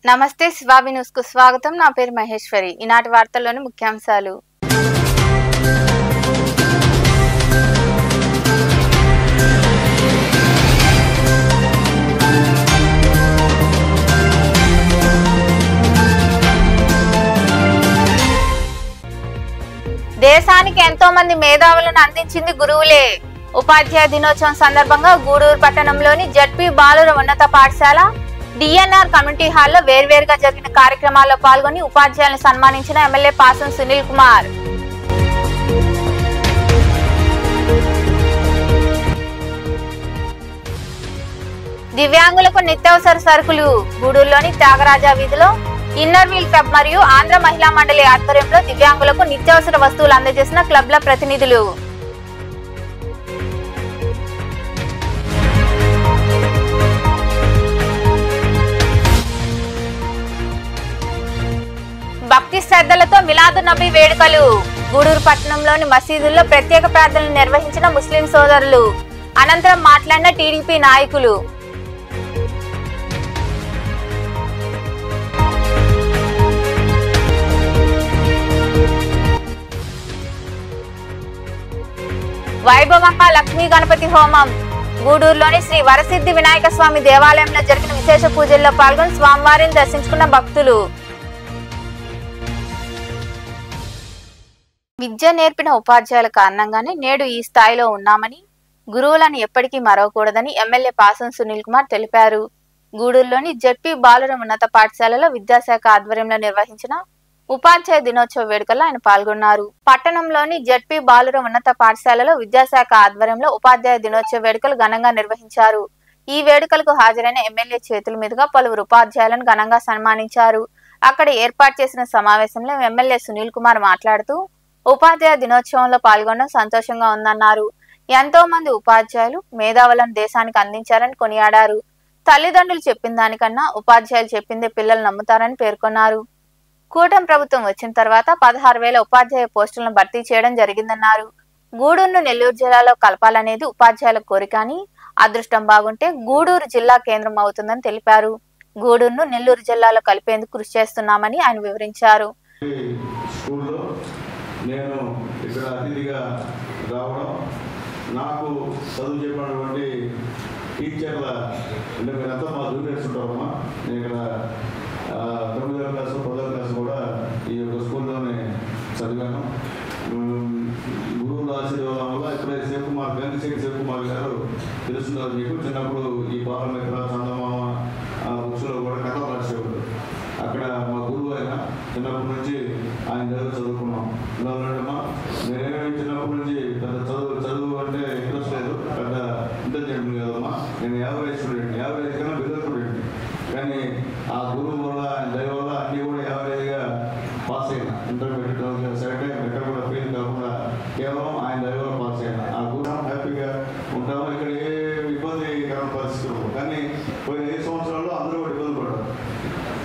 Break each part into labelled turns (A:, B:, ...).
A: నమస్తే శివాబి న్యూస్ కు స్వాగతం. నా పేరు మహేశ్వరి. ఈనాటి వార్తల్లోని ముఖ్యాంశాలు. దేశానికి ఎంతో మంది మేధావులను అందించింది గురువులే. ఉపాధ్యాయ దినోత్సవం సందర్భంగా గూడూరు పట్టణంలోని జడ్పీ బాలుర ఉన్నత పాఠశాల డిఎన్ఆర్ కమ్యూనిటీ హాల్లో వేర్వేరుగా జరిగిన కార్యక్రమాల్లో పాల్గొని ఉపాధ్యాయులను సన్మానించిన ఎమ్మెల్యే పాసం సునీల్ కుమార్. దివ్యాంగులకు నిత్యావసర సరుకులు. గూడూరులోని త్యాగరాజా వీధిలో ఇన్నర్ వీల్ క్లబ్ మరియు ఆంధ్ర మహిళా మండలి ఆధ్వర్యంలో దివ్యాంగులకు నిత్యావసర వస్తువులు అందజేసిన క్లబ్ల ప్రతినిధులు. భక్తి శ్రద్ధలతో మిలాదు నబీ వేడుకలు. గూడూరు పట్టణంలోని మసీదుల్లో ప్రత్యేక ప్రార్థనలు నిర్వహించిన ముస్లిం సోదరులు. అనంతరం మాట్లాడిన టీడీపీ నాయకులు. వైభవంగా లక్ష్మీ గణపతి హోమం. గూడూరులోని శ్రీ వరసిద్ధి వినాయక స్వామి దేవాలయంలో జరిగిన విశేష పూజల్లో పాల్గొని స్వామివారిని దర్శించుకున్న భక్తులు. విద్య నేర్పిన ఉపాధ్యాయుల కారణంగానే నేడు ఈ స్థాయిలో ఉన్నామని, గురువులను ఎప్పటికీ మరవకూడదని ఎమ్మెల్యే పాసం సునీల్ కుమార్ తెలిపారు. గూడూరులోని జడ్పీ బాలుర ఉన్నత పాఠశాలలో విద్యాశాఖ ఆధ్వర్యంలో నిర్వహించిన ఉపాధ్యాయ దినోత్సవ వేడుకల్లో ఆయన పాల్గొన్నారు. పట్టణంలోని జడ్పీ బాలుర ఉన్నత పాఠశాలలో విద్యాశాఖ ఆధ్వర్యంలో ఉపాధ్యాయ దినోత్సవ వేడుకలు ఘనంగా నిర్వహించారు. ఈ వేడుకలకు హాజరైన ఎమ్మెల్యే చేతుల మీదుగా పలువురు ఉపాధ్యాయులను ఘనంగా సన్మానించారు. అక్కడ ఏర్పాటు చేసిన సమావేశంలో ఎమ్మెల్యే సునీల్ కుమార్ మాట్లాడుతూ ఉపాధ్యాయ దినోత్సవంలో పాల్గొనడం సంతోషంగా ఉందన్నారు. ఎంతో మంది ఉపాధ్యాయులు మేధావులను దేశానికి అందించారని కొనియాడారు. తల్లిదండ్రులు చెప్పిన దానికన్నా ఉపాధ్యాయులు చెప్పిందే పిల్లలు నమ్ముతారని పేర్కొన్నారు. కూటమి ప్రభుత్వం వచ్చిన తర్వాత 16,000 ఉపాధ్యాయ పోస్టులను భర్తీ చేయడం జరిగిందన్నారు. గూడూరును నెల్లూరు జిల్లాలో కలపాలనేది ఉపాధ్యాయుల కోరిక అని, అదృష్టం బాగుంటే గూడూరు జిల్లా కేంద్రం అవుతుందని తెలిపారు. గూడూరును నెల్లూరు జిల్లాలో కలిపేందుకు కృషి చేస్తున్నామని ఆయన వివరించారు.
B: నేను ఇక్కడ అతిథిగా రావడం, నాకు చదువు చెప్పినటువంటి టీచర్ల అంటే మీరంతా మా జూనియర్స్ ఉంటారమ్మా. నేను ఇక్కడ 9వ క్లాసు 10వ క్లాసు కూడా ఈ యొక్క స్కూల్లోనే చదివాను. గురువుల ఆశీర్వాదం వల్ల ఇప్పుడే శివకుమార్ గంగిశెట్టి శివకుమార్ గారు తెలుస్తున్నారు మీకు. చిన్నప్పుడు ఈ బాలమిత్ర చందమామ బుక్స్లో కూడా కథలు రాసేవాడు. అక్కడ మా గురువు అయినా చిన్నప్పటి నుంచి ఆయన దగ్గర చదువుకున్నాం. ఇలా ఉన్నట్టమ్మా నేనేమి చిన్నప్పటి నుంచి పెద్ద చదువు అంటే ఇంట్రెస్ట్ లేదు, పెద్ద ఇంటెలిజెంట్ కదమ్మా. నేను యావరేజ్ స్టూడెంట్, యావరేజ్ కన్నా బిగ్గర్ స్టూడెంట్. కానీ ఆ గురువు వల్ల ఆయన దయ వల్ల అన్నీ కూడా యావరేజ్గా పాస్ అయినా. ఇంటర్మీడియట్ సెకండ్ టైం ఎక్కడ కూడా ఫెయిల్ కాకుండా కేవలం ఆయన దయ వల్ల పాస్ అయినా. ఆ గురువు హ్యాపీగా ఉంటాము. ఇక్కడ ఏ ఇబ్బందికరమైన పరిస్థితులు కానీ పోయిన 5 సంవత్సరాల్లో అందరూ కూడా ఇబ్బంది పడ్డారు.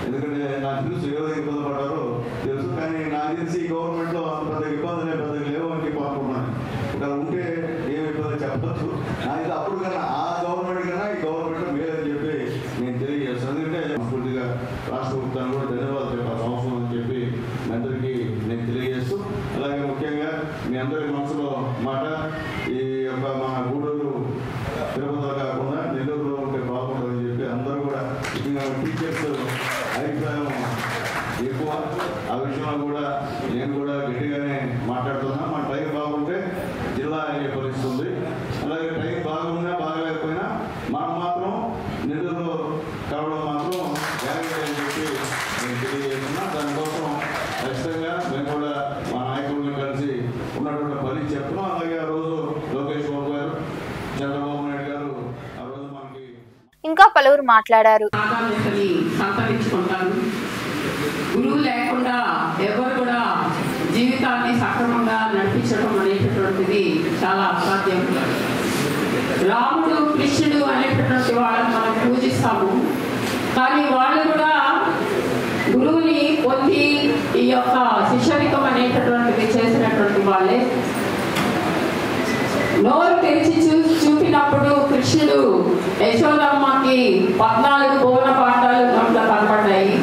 B: ఎందుకంటే నాకు తెలుసు ఏ విధంగా ఇబ్బంది పడ్డారో తెలుసు. కానీ నాకు తెలిసి ఈ గవర్నమెంట్లో అంత పెద్ద ఇబ్బందులే పెద్దగా లేవు అని చెప్పి అనుకున్నాను. ఇక్కడ ఉంటే ఏమి ఇబ్బంది చెప్పచ్చు. నాకు అప్పుడు కన్నా ఆ గవర్నమెంట్ కన్నా ఈ గవర్నమెంట్ మేలని చెప్పి నేను తెలియజేస్తాను. ఎందుకంటే పూర్తిగా రాష్ట్ర ప్రభుత్వాన్ని కూడా ధన్యవాదాలు చెప్పాల్సిన అవసరం అని చెప్పి మీ అందరికీ నేను తెలియజేస్తూ, అలాగే ముఖ్యంగా మీ అందరి మనసులో మాట ఈ యొక్క మన గూడూరు తిరుపతిలో కాకుండా నెల్లూరులో ఉంటే బాగుంటుందని చెప్పి అందరూ కూడా టీచర్స్ అభిప్రాయం ఎక్కువ. ఆ విషయంలో కూడా నేను కూడా గట్టిగానే మాట్లాడుతున్నా. మన టైం బాగుంటే జిల్లా అయ్యే పరిస్థితి ఉంది. అలాగే టైం బాగున్నా బాగలేకపోయినా మనం మాత్రం నెల్లూరులో కావడం మాత్రం గ్యారెంటీ అని చెప్పి నేను తెలియజేస్తున్నా. దానికోసం ఖచ్చితంగా మేము కూడా మా నాయకుల్ని కలిసి ఉన్నటువంటి పని చెప్తున్నాం. అలాగే ఆ రోజు లోకేష్ బాబు గారు, చంద్రబాబు నాయుడు గారు ఆ రోజు మనకి
A: ఇంకా పలువురు మాట్లాడారు.
C: గురువు లేకుండా ఎవరు కూడా జీవితాన్ని సక్రమంగా నడిపించడం అనేటటువంటిది చాలా అసాధ్యం. రాముడు కృష్ణుడు అనేటటువంటి వాళ్ళని మనం పూజిస్తాము. కానీ వాళ్ళు కూడా గురువుని పొంది ఈ యొక్క శిష్యరికం అనేటటువంటిది చేసినటువంటి వాళ్ళే. నోరు తెరిచి చూపినప్పుడు కృష్ణుడు యశోదమ్మకి 14 భువన పాఠాలు నోట్లో కనపడ్డాయి.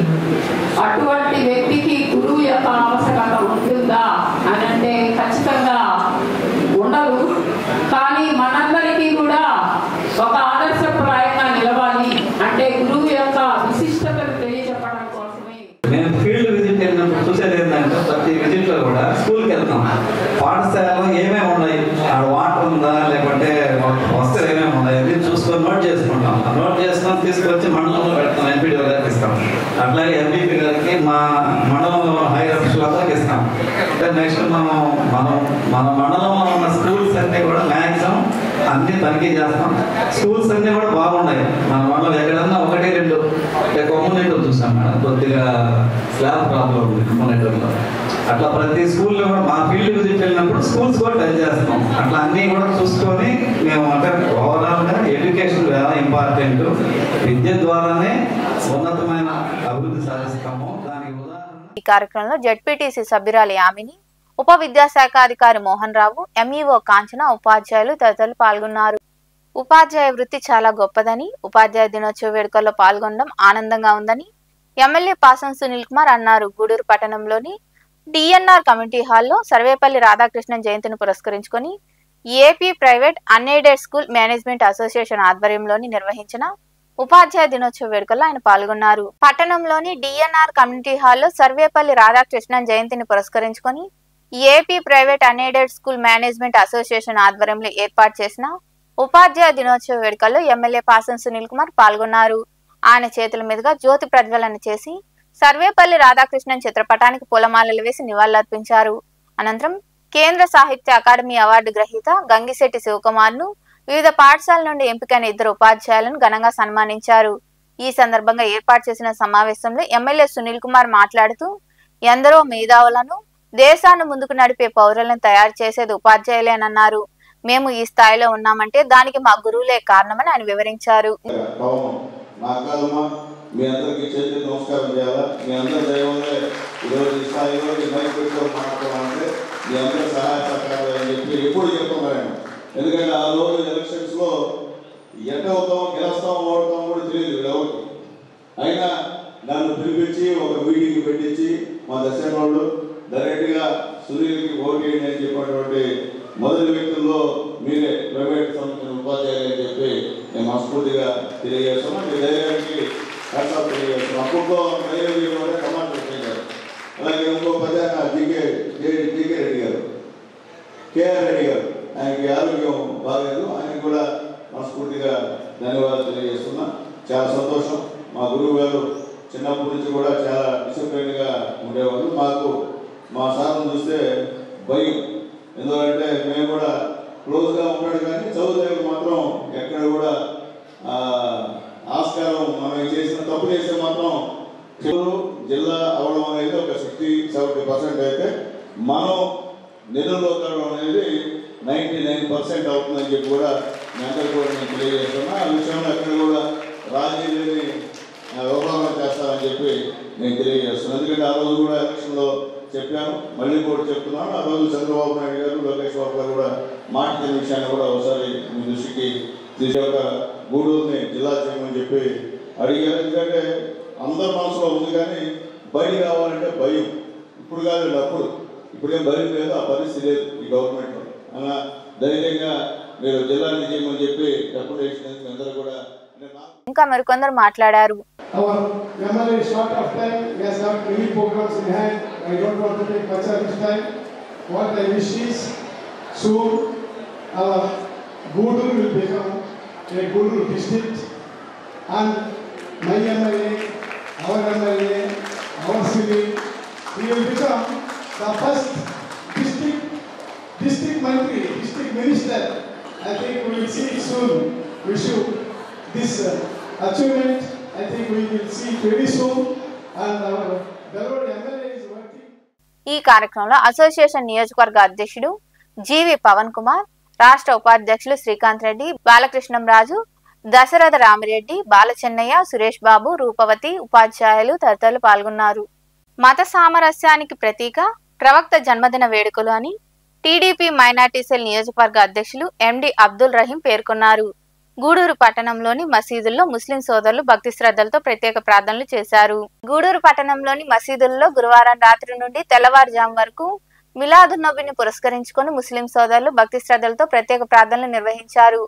D: చేసుకొని తీసుకొచ్చి మండలంలో పెడతాం, ఎంపీడీ గారికి ఇస్తాం. అట్లాగే ఎంపీపీ గారికి మా మండలంలో హైయర్ ఆఫీసులందరికి ఇస్తాం. నెక్స్ట్ మన మండలంలో ఉన్న స్కూల్స్ అన్నీ కూడా మ్యాక్సిమం అన్నీ తనిఖీ చేస్తాం. స్కూల్స్ అన్నీ కూడా బాగున్నాయి. మన మండలం ఎక్కడన్నా 1-2 కమ్యూనిటీ చూసాం మేడం, కొద్దిగా స్లాబ్ ప్రాబ్లం ఉంది కమ్యూనిటీలో. అట్లా ప్రతి స్కూల్లో కూడా మా ఫీల్డ్ విజిట్ వెళ్ళినప్పుడు స్కూల్స్ కూడా టచ్ చేస్తాం. అట్లా అన్నీ కూడా చూసుకొని మేము అంటే ఓవరాల్గా ఎడ్యుకేషన్ చాలా ఇంపార్టెంట్. విద్య ద్వారానే ఉన్నతమైన అభివృద్ధి సాధిస్తాము. దానికి ఉదాహరణ
A: ఈ కార్యక్రమంలో జెడ్పీటీసీ సభ్యురాలు యామిని, ఉప విద్యాశాఖ అధికారి మోహన్ రావు, ఎంఈఓ కాంచన, ఉపాధ్యాయులు తదితరులు పాల్గొన్నారు. ఉపాధ్యాయ వృత్తి చాలా గొప్పదని, ఉపాధ్యాయ దినోత్సవ వేడుకల్లో పాల్గొనడం ఆనందంగా ఉందని ఎమ్మెల్యే పాసం సునీల్ కుమార్ అన్నారు. గూడూరు పట్టణంలోని డిఎన్ఆర్ కమ్యూనిటీ హాల్లో సర్వేపల్లి రాధాకృష్ణన్ జయంతిని పురస్కరించుకొని AP private unaided school management association ఆధ్వర్యంలోని నిర్వహించిన ఉపాధ్యాయ దినోత్సవ వేడుకల్లో ఆయన పాల్గొన్నారు. పట్టణంలోని డిఎన్ఆర్ కమ్యూనిటీ హాల్లో సర్వేపల్లి రాధాకృష్ణన్ జయంతిని పురస్కరించుకొని AP private unaided school management association ఆధ్వర్యంలో ఏర్పాటు చేసిన ఉపాధ్యాయ దినోత్సవ వేడుకల్లో ఎమ్మెల్యే పాసం సునీల్ కుమార్ పాల్గొన్నారు. ఆయన చేతుల మీదుగా జ్యోతి ప్రజ్వలన చేసి సర్వేపల్లి రాధాకృష్ణన్ చిత్రపటానికి పూలమాలలు వేసి నివాళులర్పించారు. అనంతరం కేంద్ర సాహిత్య అకాడమీ అవార్డు గ్రహీత గంగిశెట్టి శివకుమార్ ను, వివిధ పాఠశాలల నుండి ఎంపికైన 2 ఉపాధ్యాయులను ఘనంగా సన్మానించారు. ఈ సందర్భంగా ఏర్పాటు చేసిన సమావేశంలో ఎమ్మెల్యే సునీల్ కుమార్ మాట్లాడుతూ, ఎందరో మేధావులను, దేశాన్ని ముందుకు నడిపే పౌరులను తయారు చేసేది ఉపాధ్యాయులేనన్నారు. మేము ఈ స్థాయిలో ఉన్నామంటే దానికి మా గురువులే కారణమని ఆయన వివరించారు.
B: మీ అందరికీ చేతి నమస్కారం చేయాలా. మీ అందరి దయవల్లే ఈరోజు ఈ స్థాయిలో మైక్ పెట్టుకొని మాట్లాడాలంటే మీ అందరి సహాయ సహకారాలు అని చెప్పి ఎప్పుడు చెప్తున్నాను. ఎందుకంటే ఆ రోజు ఎలక్షన్స్లో ఎట్ అవుతాం, గెలుస్తాం, ఓడతాం కూడా తెలియదు ఎవరికి. అయినా నన్ను పిలిపించి ఒక మీటింగ్ పెట్టించి మా దర్శన వాళ్ళు డైరెక్ట్గా సునీల్కి ఓటు వేయండి అని చెప్పినటువంటి మొదటి వ్యక్తుల్లో మీరే ప్రైవేట్ సంస్థల ఉపాధ్యాయులు అని చెప్పి నేను మనస్ఫూర్తిగా తెలియజేస్తున్నాను. మీ ధైర్యానికి తెలియజేస్తున్నాను. అప్పట్లో ధైర్యం కమాండ్ పెట్టారు. అలాగే ఇంకో పదాన జీకే రెడ్డి గారు, కేఆర్ రెడ్డి గారు, ఆయనకి ఆరోగ్యం బాగాలేదు. ఆయనకి కూడా మనస్ఫూర్తిగా ధన్యవాదాలు తెలియజేస్తున్నా. చాలా సంతోషం. మా గురువు గారు చిన్నప్పటి నుంచి కూడా చాలా డిసిప్లైన్గా ఉండేవాళ్ళు. మాకు మా సార్ను చూస్తే భయం. ఎందుకంటే మేము కూడా క్లోజ్గా ఉంటాడు కానీ చదువులకు మాత్రం ఎక్కడ కూడా ఆస్కారం మనం చేసిన తప్పు చేస్తే మాత్రం జిల్లా అవడం అనేది ఒక 60-70% అయితే మనం నిధుల్లో కలవడం అనేది 99% అవుతుందని చెప్పి కూడా మీ అందరూ కూడా నేను తెలియజేస్తున్నా. ఆ విషయంలో ఎక్కడ కూడా రాజీ లేని వ్యవహారం చేస్తారని చెప్పి నేను తెలియజేస్తున్నాను. ఎందుకంటే ఆ రోజు కూడా ఎలక్షన్లో చెప్పాను, మళ్ళీ కూడా చెప్తున్నాను. ఆ రోజు చంద్రబాబు నాయుడు గారు, లోకేష్ బాబు గారు కూడా మాట్లాడిన విషయాన్ని కూడా ఒకసారి మీ దృష్టికి ఒక గూడూరుని జిల్లా చేయమని చెప్పి అడిగారు. ఎందుకంటే అందరి మనసులో ఉంది కానీ బయట కావాలంటే భయం. ఇప్పుడు కాదు అప్పుడు, ఇప్పుడేం భయం లేదు, ఆ పరిస్థితి లేదు ఈ గవర్నమెంట్లో. అలా ధైర్యంగా మీరు జిల్లాని చేయమని చెప్పి రికమెండేషన్ అందరూ కూడా.
A: ఇంకా మరికొందరు మాట్లాడారు.
E: Guduru will become a Guduru district, and my MLA, our MLA, our city, we will become the first district Mantri, district minister. I think we will see it soon. We should this achievement. I think we will see it very soon, and our Belur MLA is working.
A: ఈ కార్యక్రమంలో association నియోజకవర్గ అధ్యక్షుడు జీవి పవన్ కుమార్, రాష్ట్ర ఉపాధ్యక్షులు శ్రీకాంత్ రెడ్డి, బాలకృష్ణం రాజు, దశరథ రామిరెడ్డి, బాలచెన్నయ్య, సురేష్ బాబు, రూపవతి, ఉపాధ్యాయులు తదితరులు పాల్గొన్నారు. మత సామరస్యానికి ప్రతీక ప్రవక్త జన్మదిన వేడుకలు అని టీడీపీ మైనార్టీ సెల్ నియోజకవర్గ అధ్యక్షులు ఎండి అబ్దుల్ రహీం పేర్కొన్నారు. గూడూరు పట్టణంలోని మసీదుల్లో ముస్లిం సోదరులు భక్తి శ్రద్ధలతో ప్రత్యేక ప్రార్థనలు చేశారు. గూడూరు పట్టణంలోని మసీదుల్లో గురువారం రాత్రి నుండి తెల్లవారుజాము వరకు మిలాదున్నబిని పురస్కరించుకొని ముస్లిం సోదరులు భక్తి శ్రద్ధలతో ప్రత్యేక ప్రార్థనలు నిర్వహించారు.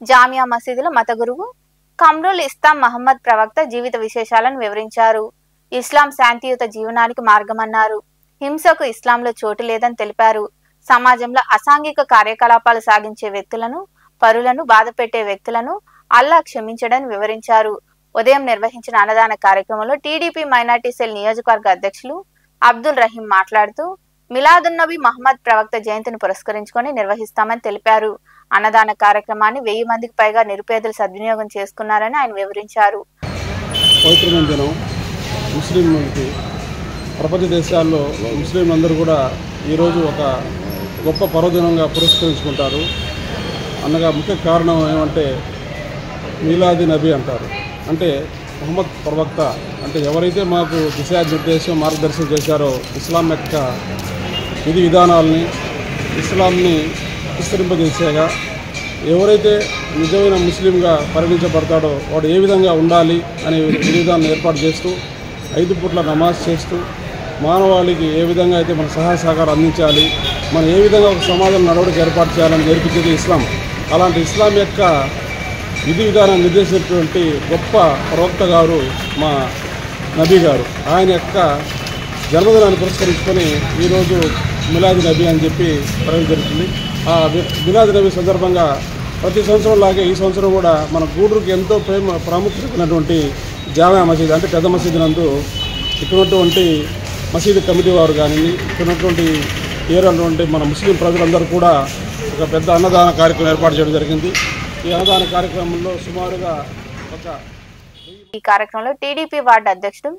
A: జామియా మసీదులో మత గురువు కమ్రుల్ ఇస్లాం మహమ్మద్ ప్రవక్త జీవిత విశేషాలను వివరించారు. ఇస్లాం శాంతియుత జీవనానికి మార్గమన్నారు. హింసకు ఇస్లాంలో చోటు లేదని తెలిపారు. సమాజంలో అసాంఘిక కార్యకలాపాలు సాగించే వ్యక్తులను, పరులను బాధపెట్టే వ్యక్తులను అల్లా క్షమించడని వివరించారు. ఉదయం నిర్వహించిన అన్నదాన కార్యక్రమంలో టీడీపీ మైనార్టీ సెల్ నియోజకవర్గ అధ్యక్షులు అబ్దుల్ రహీం మాట్లాడుతూ మిలాదున్నబీ మహమ్మద్ ప్రవక్త జయంతిని పురస్కరించుకొని నిర్వహిస్తామని తెలిపారు. అన్నదాన కార్యక్రమాన్ని 1000 మందికి పైగా నిరుపేదలు సద్వినియోగం చేసుకున్నారని ఆయన వివరించారు.
E: పవిత్రమైన దినం ముస్లింలకి ప్రపంచ దేశాల్లో ముస్లింలందరూ కూడా ఈరోజు ఒక గొప్ప పర్వదినంగా పురస్కరించుకుంటారు. అనగా ముఖ్య కారణం ఏమంటే మీలాది నబీ అంటారు. అంటే ముహమ్మద్ ప్రవక్త అంటే ఎవరైతే మాకు దిశానిర్దేశం మార్గదర్శనం చేశారో ఇస్లాం యొక్క విధి విధానాలని ఇస్లాంని విస్తరింపజేసేగా ఎవరైతే నిజమైన ముస్లింగా పరిగణించబడతాడో వాడు ఏ విధంగా ఉండాలి అనే విధానాన్ని ఏర్పాటు చేస్తూ 5 పూట్ల నమాజ్ చేస్తూ మానవాళికి ఏ విధంగా అయితే మన సహాయ సహకారం అందించాలి, మనం ఏ విధంగా ఒక సమాజం నడవడికి ఏర్పాటు చేయాలని నేర్పించేది ఇస్లాం. అలాంటి ఇస్లాం యొక్క విధి విధానాన్ని నిర్దేశించినటువంటి గొప్ప ప్రవక్త గారు మా నబీ గారు. ఆయన యొక్క జన్మదినాన్ని పురస్కరించుకొని ఈరోజు మిలాది నబీ అని చెప్పి ప్రకటన జరుగుతుంది. ఆ మిలాది నబీ సందర్భంగా ప్రతి సంవత్సరం లాగే ఈ సంవత్సరం కూడా మన గూడూరుకి ఎంతో ప్రాముఖ్యత ఉన్నటువంటి జామా మసీద్ అంటే పెద్ద మసీదు నందు ఇక్కడున్నటువంటి మసీదు కమిటీ వారు కానీ ఇక్కడున్నటువంటి ఏరియాలో మన ముస్లిం ప్రజలందరూ కూడా ఒక పెద్ద అన్నదాన కార్యక్రమం ఏర్పాటు చేయడం జరిగింది. ఈ అన్నదాన కార్యక్రమంలో సుమారుగా
A: ఈ కార్యక్రమంలో టీడీపీ వార్డు అధ్యక్షుడు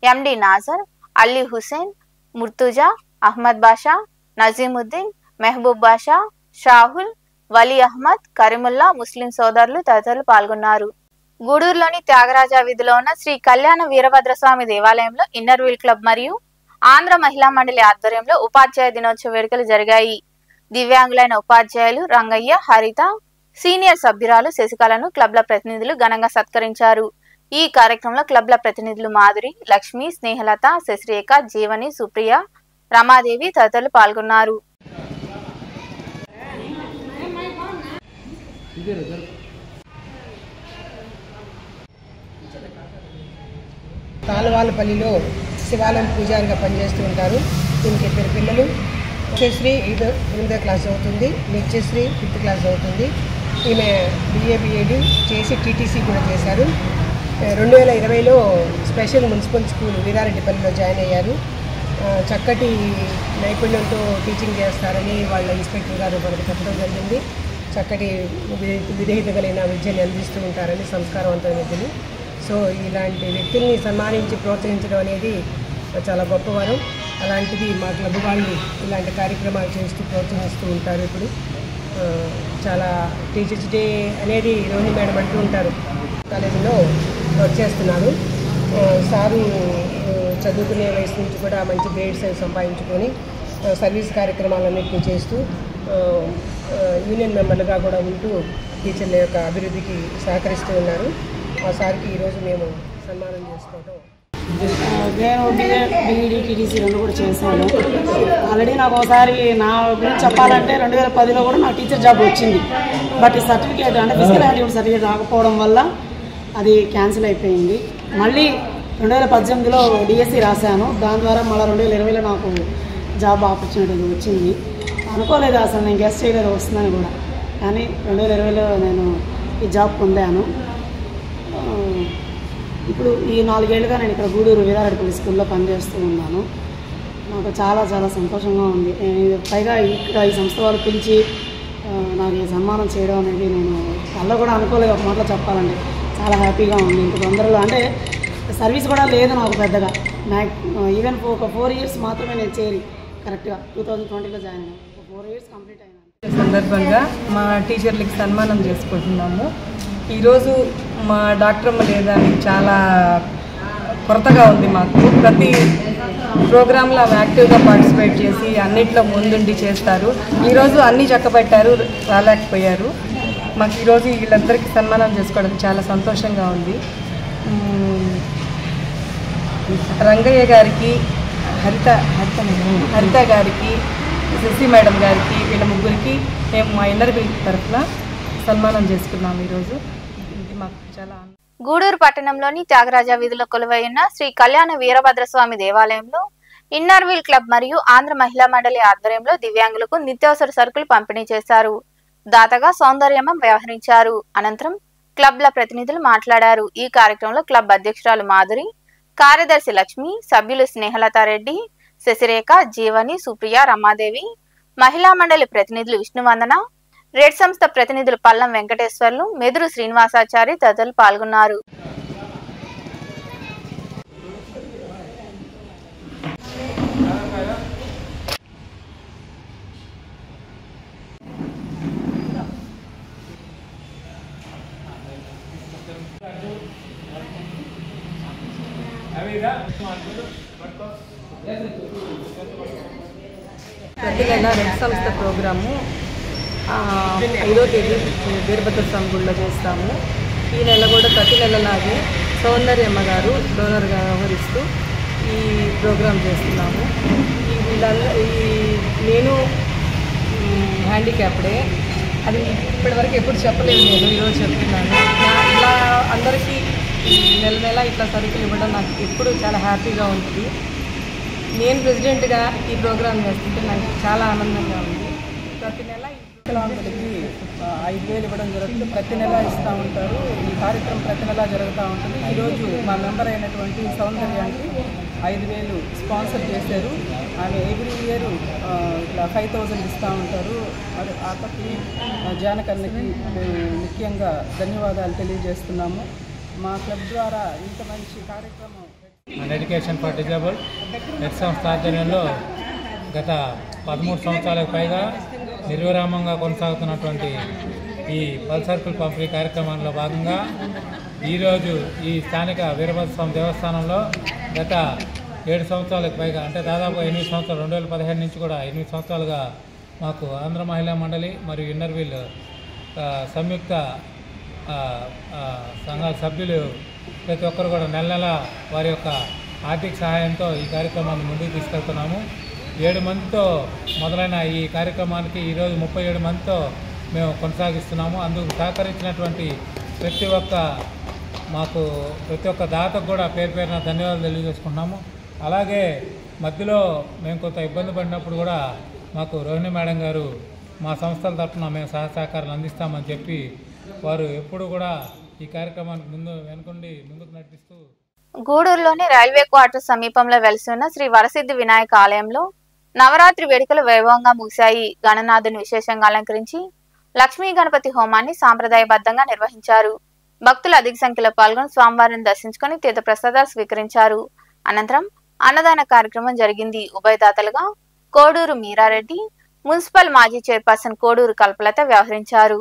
A: ఎండి నాజర్, అలీ హుసేన్, ముర్తుజా, అహ్మద్ బాషా, నజీముద్దీన్, మెహబూబ్ బాషా, షాహుల్, వలీ అహ్మద్, కరీముల్లా, ముస్లిం సోదరులు తదితరులు పాల్గొన్నారు. గూడూరులోని త్యాగరాజ వీధిలో ఉన్న శ్రీ కళ్యాణ వీరభద్రస్వామి దేవాలయంలో ఇన్నర్ వీల్ క్లబ్ మరియు ఆంధ్ర మహిళా మండలి ఆధ్వర్యంలో ఉపాధ్యాయ దినోత్సవ వేడుకలు జరిగాయి. దివ్యాంగులైన ఉపాధ్యాయులు రంగయ్య, హరిత, సీనియర్ సభ్యురాలు శశికళను క్లబ్ల ప్రతినిధులు ఘనంగా సత్కరించారు. ఈ కార్యక్రమంలో క్లబ్ల ప్రతినిధులు మాధురి, లక్ష్మి, స్నేహలత, శశిరేఖ, జీవని, సుప్రియ, రమాదేవి తదితరులు పాల్గొన్నారు.
F: తాళవాలపల్లిలో శివాలయం పూజారిగా పనిచేస్తూ ఉంటారు. దీనికి 2 పిల్లలు. ఉషశ్రీ 8వ క్లాస్ చదువుతుంది, నిత్యశ్రీ 5th క్లాస్ చదువుతుంది. ఈమె BA BEd చేసి TTC కూడా చేశారు. 2020లో స్పెషల్ మున్సిపల్ స్కూల్ వీరారెడ్డిపల్లిలో జాయిన్ అయ్యారు. చక్కటి నైపుణ్యంతో టీచింగ్ చేస్తారని వాళ్ళ ఇన్స్పెక్టర్ గారు మనకు చెప్పడం జరిగింది. చక్కటి విధేయత కలిగిన విద్యని అందిస్తూ ఉంటారని, సంస్కారవంతమైన విద్యని. సో ఇలాంటి వ్యక్తుల్ని సన్మానించి ప్రోత్సహించడం అనేది చాలా గొప్పవారం. అలాంటిది మా క్లబ్ వాళ్ళు ఇలాంటి కార్యక్రమాలు చేస్తూ ప్రోత్సహిస్తూ ఉంటారు. ఇప్పుడు చాలా టీచర్స్ డే అనేది రోహిణి మేడం అంటూ ఉంటారు. కాలేజీలో వర్క్ చేస్తున్నారు. సారు చదువుకునే వయసు నుంచి కూడా మంచి గ్రేడ్స్ సంపాదించుకొని సర్వీస్ కార్యక్రమాలన్నింటినీ చేస్తూ యూనియన్ మెంబర్లుగా కూడా ఉంటూ టీచర్ల యొక్క అభివృద్ధికి సహకరిస్తూ ఉన్నారు. ఆ సార్కి ఈరోజు మేము సన్మానం చేసుకోవడం.
G: నేను BEd TTC 2 కూడా చేశాను. ఆల్రెడీ నాకు ఒకసారి నా గురించి చెప్పాలంటే 2010లో కూడా నాకు టీచర్ జాబ్ వచ్చింది. బట్ ఈ సర్టిఫికేట్ అంటే ఫిజికల్ యాక్టివిటీ సర్టిఫికేట్ రాకపోవడం వల్ల అది క్యాన్సిల్ అయిపోయింది. మళ్ళీ 2018లో DSC రాశాను. దాని ద్వారా మళ్ళీ 2020లో నాకు జాబ్ ఆపర్చునిటీ వచ్చింది. అనుకోలేదు అసలు, నేను గెస్ట్ చేయలేదు వస్తుందని కూడా. కానీ 2020లో నేను ఈ జాబ్ పొందాను. ఇప్పుడు ఈ 4 ఏళ్ళుగా నేను ఇక్కడ గూడూరు వీరారెడ్డిపల్లి స్కూల్లో పనిచేస్తూ ఉన్నాను. నాకు చాలా చాలా సంతోషంగా ఉంది. పైగా ఇక్కడ ఈ సంస్థ వాళ్ళు పిలిచి నాకు ఈ సన్మానం చేయడం అనేది నేను అలా కూడా అనుకోలేదు. ఒక మాటలో చెప్పాలంటే చాలా హ్యాపీగా ఉంది. ఇంత తొందరలో అంటే సర్వీస్ కూడా లేదు నాకు పెద్దగా. ఈవెన్ ఒక 4 ఇయర్స్ మాత్రమే నేను చేరి కరెక్ట్గా 2020లో జాయిన్ అయ్యాను. 4 ఇయర్స్ కంప్లీట్ అయినా
H: సందర్భంగా మా టీచర్లకి సన్మానం చేసుకుంటున్నాము. ఈరోజు మా డాక్టర్ అమ్మ లేదానికి చాలా కొరతగా ఉంది మాకు. ప్రతి ప్రోగ్రాంలో ఆమె యాక్టివ్గా పార్టిసిపేట్ చేసి అన్నిట్లో ముందుండి చేస్తారు. ఈరోజు అన్నీ చక్కబెట్టారు, రాలేకపోయారు. మాకు ఈరోజు వీళ్ళందరికీ సన్మానం చేసుకోవడం చాలా సంతోషంగా ఉంది. రంగయ్య గారికి, హరిత గారికి, శశి మేడం గారికి, వీళ్ళ ముగ్గురికి మేము మా ఇన్నర్ వీల్ తరఫున సన్మానం చేసుకున్నాము ఈరోజు. ఇది మాకు చాలా.
A: గూడూరు పట్టణంలోని త్యాగరాజ వీధిలో కొలువై ఉన్న శ్రీ కళ్యాణ వీరభద్రస్వామి దేవాలయంలో ఇన్నర్ వీల్ క్లబ్ మరియు ఆంధ్ర మహిళా మండలి ఆధ్వర్యంలో దివ్యాంగులకు నిత్యావసర సరుకులు పంపిణీ చేశారు. దాతగా సౌందర్యమ్మ వ్యవహరించారు. అనంతరం క్లబ్ల ప్రతినిధులు మాట్లాడారు. ఈ కార్యక్రమంలో క్లబ్ అధ్యక్షురాలు మాధురి, కార్యదర్శి లక్ష్మి, సభ్యులు స్నేహలతారెడ్డి, శశిరేఖ, జీవని, సుప్రియ, రమాదేవి, మహిళా మండలి ప్రతినిధులు విష్ణువందన, రెడ్ సంస్థ ప్రతినిధులు పల్లం వెంకటేశ్వర్లు, మెదురు శ్రీనివాసాచారి తదితరులు పాల్గొన్నారు.
H: ప్రతి నెల రెడ్ సంస్థ ప్రోగ్రాము 5వ తేదీ వీరభద్ర స్వామి గుడిలో చేస్తాము. ఈ నెల కూడా ప్రతి నెలలాగే సౌందర్యమ్మ గారు డోనర్గా వ్యవహరిస్తూ ఈ ప్రోగ్రాం చేస్తున్నాము. నేను హ్యాండిక్యాప్డే, అది ఇప్పటివరకు ఎప్పుడు చెప్పలేదు, నేను ఈరోజు చెప్తున్నాను. ఇలా అందరికీ నెల నెల ఇట్లా సరుకులు ఇవ్వడం నాకు ఎప్పుడు చాలా హ్యాపీగా ఉంటుంది. నేను ప్రెసిడెంట్గా ఈ ప్రోగ్రాం చేస్తుంటే నాకు చాలా ఆనందంగా ఉంది. ప్రతి నెల వికలాంగులకి 5,000 ఇవ్వడం జరుగుతుంది. ప్రతి నెల ఇస్తూ ఉంటారు. ఈ కార్యక్రమం ప్రతి నెల జరుగుతూ ఉంటుంది. ఈరోజు మా మెంబర్ అయినటువంటి సౌందర్యానికి 5,000 స్పాన్సర్ చేశారు. ఆమె ఎవ్రీ ఇయర్ ఇట్లా 5,000 ఇస్తూ ఉంటారు. మరి ఆతకి జానకన్నకి ముఖ్యంగా ధన్యవాదాలు తెలియజేస్తున్నాము. మా క్లబ్ ద్వారా ఇంత మంచి కార్యక్రమం
I: ఎడ్యుకేషన్ ఫర్ డిజేబుల్ రెడ్ సంస్థ ఆధ్వర్యంలో గత 13 సంవత్సరాలకు పైగా నిర్విరామంగా కొనసాగుతున్నటువంటి ఈ పల్స్ సర్కిల్ పంపిణీ కార్యక్రమంలో భాగంగా ఈరోజు ఈ స్థానిక వీరభద్ర స్వామి దేవస్థానంలో గత 7 సంవత్సరాలకు పైగా, అంటే దాదాపు 8 సంవత్సరాలు, 2015 నుంచి కూడా 8 సంవత్సరాలుగా మాకు ఆంధ్ర మహిళా మండలి మరియు ఇన్నర్వీల్ సంయుక్త సంఘాల సభ్యులు ప్రతి ఒక్కరు కూడా నెల నెల వారి యొక్క ఆర్థిక సహాయంతో ఈ కార్యక్రమాన్ని ముందుకు తీసుకెళ్తున్నాము. 7 మందితో మొదలైన ఈ కార్యక్రమానికి ఈరోజు 37 మందితో మేము కొనసాగిస్తున్నాము. అందుకు సహకరించినటువంటి ప్రతి ఒక్క దాతకు కూడా పేరు పేరున ధన్యవాదాలు తెలియజేసుకుంటున్నాము. అలాగే మధ్యలో మేము కొంత ఇబ్బంది పడినప్పుడు కూడా మాకు రోహిణి మేడం గారు మా సంస్థల తరఫున మేము సహకారాలు అందిస్తామని చెప్పి వారు ఎప్పుడు కూడా ఈ కార్యక్రమానికి ముందుకు నడిపిస్తూ.
A: గూడూరులోని రైల్వే క్వార్టర్ సమీపంలో వెలిసి ఉన్న శ్రీ వరసిద్ధి వినాయక ఆలయంలో నవరాత్రి వేడుకలు వైభవంగా ముగిశాయి. గణనాథుని విశేషంగా అలంకరించి లక్ష్మీ గణపతి హోమాన్ని సాంప్రదాయబద్ధంగా నిర్వహించారు. భక్తులు అధిక సంఖ్యలో పాల్గొని స్వామివారిని దర్శించుకుని తీర్థ ప్రసాదాలు స్వీకరించారు. అనంతరం అన్నదాన కార్యక్రమం జరిగింది. ఉభయదాతలుగా కోడూరు మీరారెడ్డి, మున్సిపల్ మాజీ చైర్పర్సన్ కోడూరు కల్పలత వ్యవహరించారు.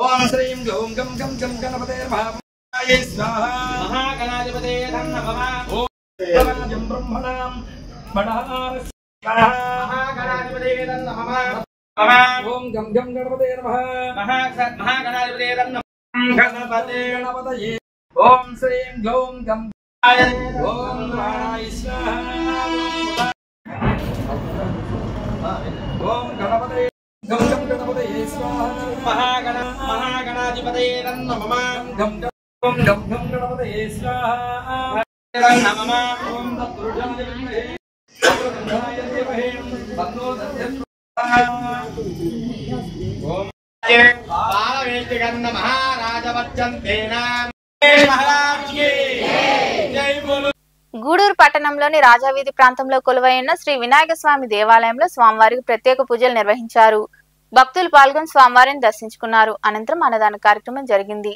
J: ఓం శ్రీం గ్లౌం గం గం గం గణపతే మహాయ స్వాహా మహాగణాధిపతే నమః ఓం బ్రహ్మణాం బడార స్వాహా మహాగణాధిపతే నమః ఓం గం గం గణపతే నమః మహాగణాధిపతే నమః గణపతే ఓం శ్రీం గ్లౌం గం ఓం మహాయ స్వాహా ఓం గణపతే గం గం గణపతే స్వాహా మహాగణాధిపతే నమః గం గం గం గం గణపతే స్వాహా నమః ఓం తత్పురుషాయ విద్మహే వక్రతుండాయ ధీమహి తన్నో దధ్యః ఓం బాలవేష్టిగన్న మహారాజవచ్చంతేన మహారాజ్ కి జై బోలో.
A: గూడూరు పట్టణంలోని రాజావీధి ప్రాంతంలో కొలువైన శ్రీ వినాయక స్వామి దేవాలయంలో స్వామివారికి ప్రత్యేక పూజలు నిర్వహించారు. భక్తులు పాల్గొని స్వామివారిని దర్శించుకున్నారు. అనంతరం అన్నదాన కార్యక్రమం జరిగింది.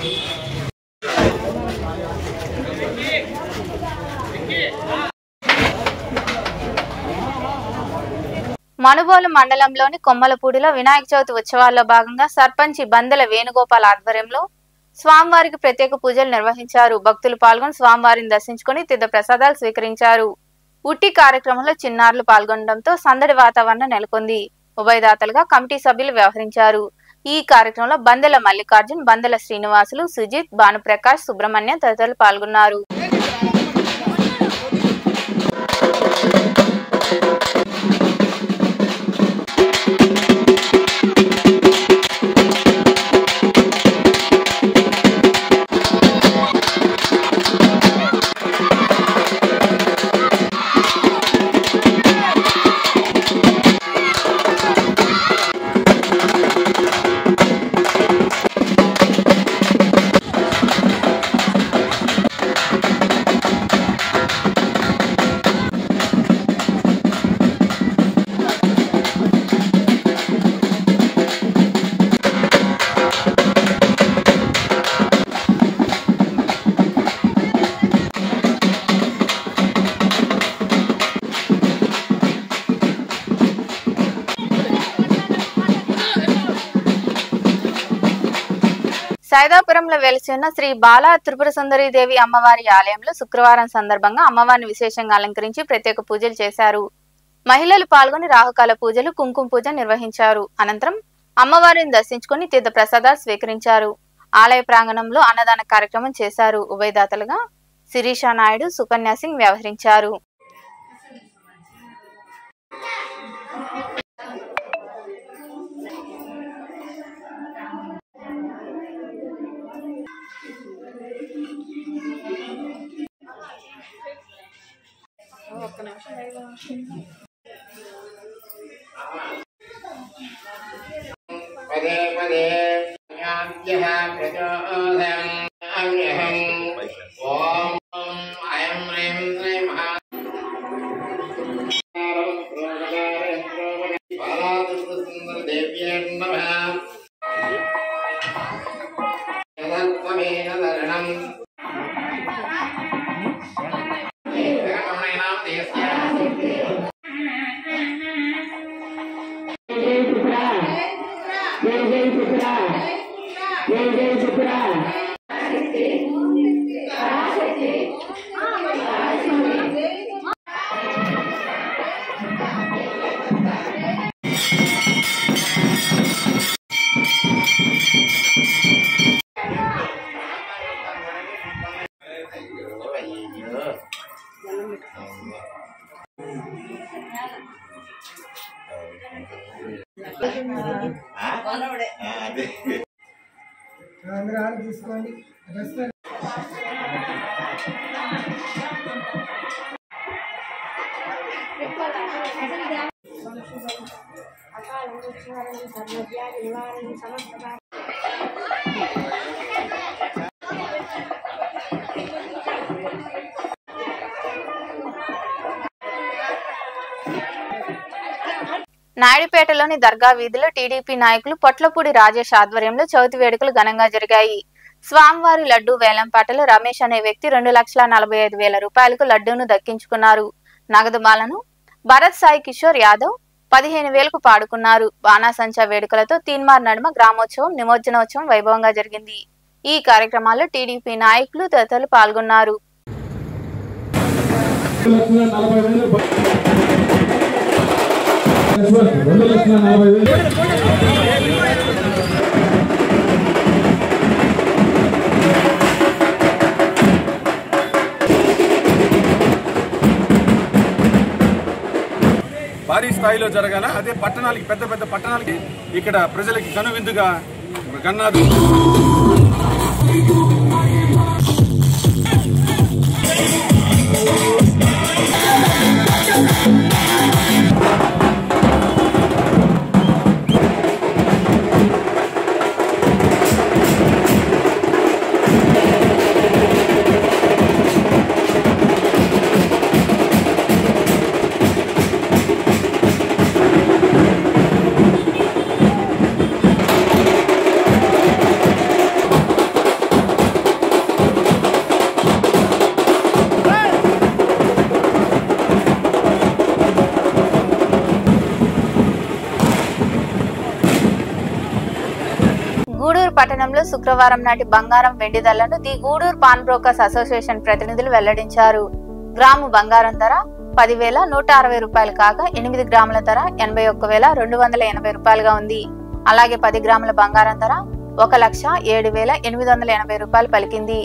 A: మనుబోలు మండలంలోని కొమ్మలపూడిలో వినాయక చవితి ఉత్సవాల్లో భాగంగా సర్పంచి బందెల వేణుగోపాల్ ఆధ్వర్యంలో స్వామివారికి ప్రత్యేక పూజలు నిర్వహించారు. భక్తులు పాల్గొని స్వామివారిని దర్శించుకుని తీర్థ ప్రసాదాలు స్వీకరించారు. ఉట్టి కార్యక్రమంలో చిన్నారులు పాల్గొనడంతో సందడి వాతావరణం నెలకొంది. ఉభయదాతలుగా కమిటీ సభ్యులు వ్యవహరించారు. ఈ కార్యక్రమంలో బందెల మల్లికార్జున్, బందెల శ్రీనివాసులు, సుజిత్, భానుప్రకాష్, సుబ్రహ్మణ్యం తదితరులు పాల్గొన్నారు. సైదాపురంలో వెలిసి ఉన్న శ్రీ బాలా త్రిపుర సుందరి దేవి అమ్మవారి ఆలయంలో శుక్రవారం సందర్భంగా అమ్మవారిని విశేషంగా అలంకరించి ప్రత్యేక పూజలు చేశారు. మహిళలు పాల్గొని రాహుకాల పూజలు, కుంకుమ పూజ నిర్వహించారు. అనంతరం అమ్మవారిని దర్శించుకుని తీర్థ ప్రసాదాలు స్వీకరించారు. ఆలయ ప్రాంగణంలో అన్నదాన కార్యక్రమం చేశారు. ఉభయదాతలుగా శిరీషా నాయుడు, సుకన్యా సింగ్ వ్యవహరించారు.
J: పదే పదే జ్ఞాత్యః ప్రచోదయం అవ్యహం ఓం ఐం హ్రీం శ్రీం బాలాత్రిపురసుందరదేవ్యై నమః. యథత్వమేన దర్శనం
F: తీసుకోండి.
A: నాయుడుపేటలోని దర్గా వీధిలో టీడీపీ నాయకులు పొట్లపూడి రాజేష్ ఆధ్వర్యంలో చవితి వేడుకలు ఘనంగా జరిగాయి. స్వామివారి లడ్డూ వేలంపాటలో రమేష్ అనే వ్యక్తి 2,45,000 రూపాయలకు లడ్డూను దక్కించుకున్నారు. నగదు బాలను భరత్ సాయి కిషోర్ యాదవ్ 15,000కు పాడుకున్నారు. బాణాసంచా వేడుకలతో తీన్మార్ నడుమ గ్రామోత్సవం, నిమజ్జనోత్సవం వైభవంగా జరిగింది. ఈ కార్యక్రమాల్లో టీడీపీ నాయకులు తదితరులు పాల్గొన్నారు.
K: భారీ స్థాయిలో జరగాల. అదే పట్టణాలకి, పెద్ద పెద్ద పట్టణాలకి ఇక్కడ ప్రజలకి కనువిందుగా గన్నాదు.
A: ఆధ్వర్యంలో శుక్రవారం నాటి బంగారం వెండి ధరలను the Gudur pawn brokers association ప్రతినిధులు వెల్లడించారు. గ్రాము బంగారం ధర 10,160 రూపాయలు కాగా 8 గ్రాముల ధర 81,280 రూపాయలుగా ఉంది. అలాగే 10 గ్రాముల బంగారం ధర 1,07,880 రూపాయలు పలికింది.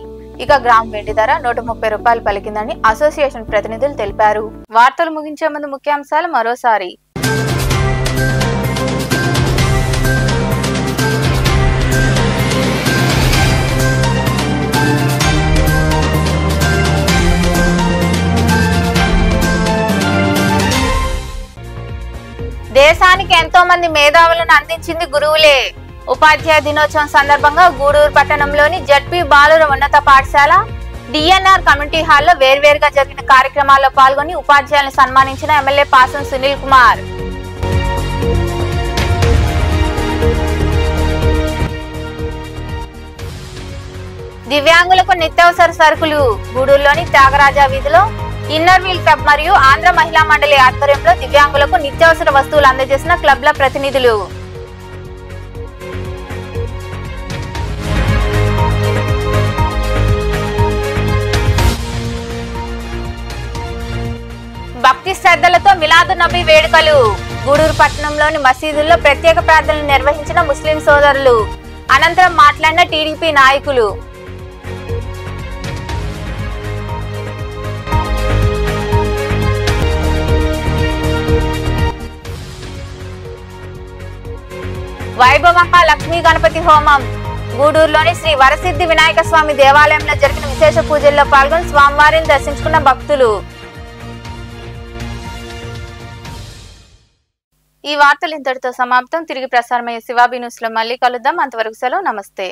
A: ఇక గ్రామ్ వెండి ధర 130 రూపాయలు పలికిందని అసోసియేషన్ ప్రతినిధులు తెలిపారు. వార్తలు ముగించే ముందు ముఖ్యాంశాలు మరోసారి. దేశానికి ఎంతో మంది మేధావులను అందించింది గురువులే. ఉపాధ్యాయ దినోత్సవం సందర్భంగా గూడూరు పట్టణంలోని జడ్పీ బాలుర ఉన్నత పాఠశాల డిఎన్ఆర్ కమ్యూనిటీ హాల్లో వేర్వేరుగా జరిగిన కార్యక్రమాల్లో పాల్గొని ఉపాధ్యాయులను సన్మానించిన ఎమ్మెల్యే పాసం సునీల్ కుమార్. దివ్యాంగులకు నిత్యావసర సరుకులు. గూడూరులోని త్యాగరాజ వీధిలో ఇన్నర్ వీల్ క్లబ్ మరియు ఆంధ్ర మహిళా మండలి ఆధ్వర్యంలో దివ్యాంగులకు నిత్యావసర వస్తువులు అందజేసిన క్లబ్ల ప్రతినిధులు. భక్తి శ్రద్ధలతో మిలాదున్ నబీ వేడుకలు. గూడూరు పట్టణంలోని మసీదుల్లో ప్రత్యేక ప్రార్థనలు నిర్వహించిన ముస్లిం సోదరులు. అనంతరం మాట్లాడిన టీడీపీ నాయకులు. వైభవంగా లక్ష్మీ గణపతి హోమం. గూడూరులోని శ్రీ వరసిద్ధి వినాయక స్వామి దేవాలయంలో జరిగిన విశేష పూజల్లో పాల్గొని స్వామివారిని దర్శించుకున్న భక్తులు. ఈ వార్తలు ఇంతటితో సమాప్తం. తిరిగి ప్రసారమయ్యే శివాబీ న్యూస్ లో మళ్ళీ కలుద్దాం. అంతవరకు సెలవు. నమస్తే.